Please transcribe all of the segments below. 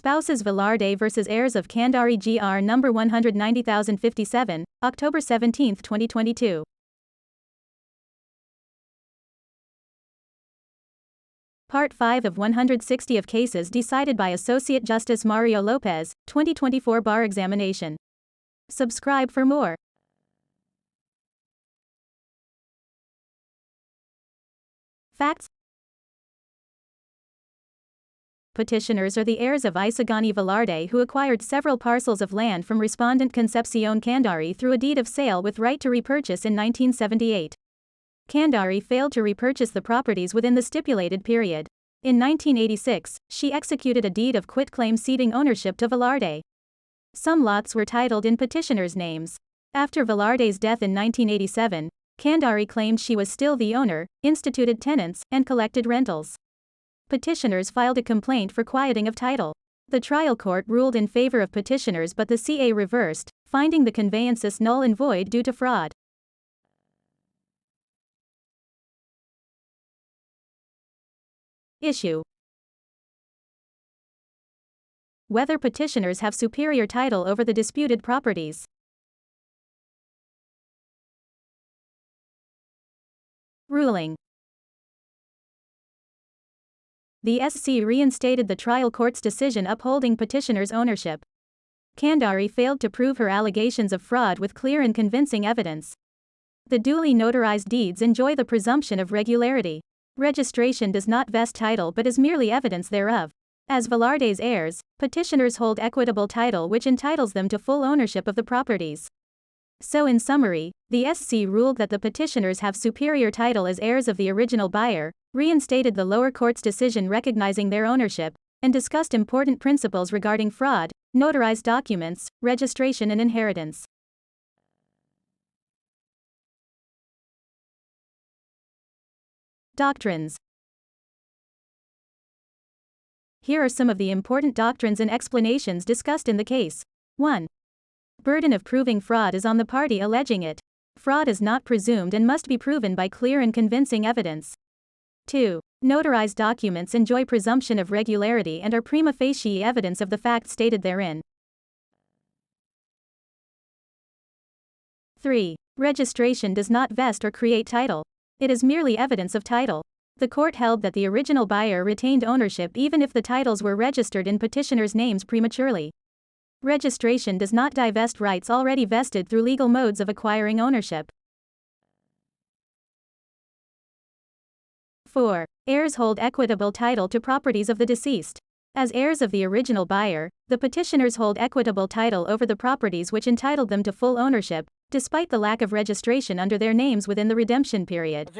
Spouses Velarde vs. Heirs of Kandari GR number 190057, October 17, 2022. Part 5 of 160 of cases decided by Associate Justice Mario Lopez, 2024 Bar Examination. Subscribe for more. Facts. Petitioners are the heirs of Isagani Velarde, who acquired several parcels of land from respondent Concepcion Kandari through a deed of sale with right to repurchase in 1978. Kandari failed to repurchase the properties within the stipulated period. In 1986, she executed a deed of quitclaim ceding ownership to Velarde. Some lots were titled in petitioners' names. After Velarde's death in 1987, Kandari claimed she was still the owner, instituted tenants, and collected rentals. Petitioners filed a complaint for quieting of title. The trial court ruled in favor of petitioners, but the CA reversed, finding the conveyances null and void due to fraud. Issue: whether petitioners have superior title over the disputed properties. Ruling: the SC reinstated the trial court's decision upholding petitioners' ownership. Kandari failed to prove her allegations of fraud with clear and convincing evidence. The duly notarized deeds enjoy the presumption of regularity. Registration does not vest title but is merely evidence thereof. As Velarde's heirs, petitioners hold equitable title which entitles them to full ownership of the properties. So in summary, the SC ruled that the petitioners have superior title as heirs of the original buyer, reinstated the lower court's decision recognizing their ownership, and discussed important principles regarding fraud, notarized documents, registration and inheritance. Doctrines. Here are some of the important doctrines and explanations discussed in the case. 1. Burden of proving fraud is on the party alleging it. Fraud is not presumed and must be proven by clear and convincing evidence. 2. Notarized documents enjoy presumption of regularity and are prima facie evidence of the fact stated therein. 3. Registration does not vest or create title. It is merely evidence of title. The court held that the original buyer retained ownership even if the titles were registered in petitioners' names prematurely. Registration does not divest rights already vested through legal modes of acquiring ownership. 4. Heirs hold equitable title to properties of the deceased. As heirs of the original buyer, the petitioners hold equitable title over the properties which entitled them to full ownership, despite the lack of registration under their names within the redemption period.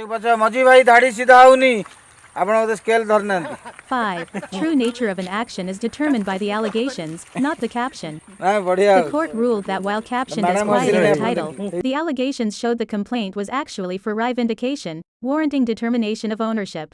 5. True nature of an action is determined by the allegations, not the caption. The court ruled that while captioned as quieting the title, the allegations showed the complaint was actually for vindication, warranting determination of ownership.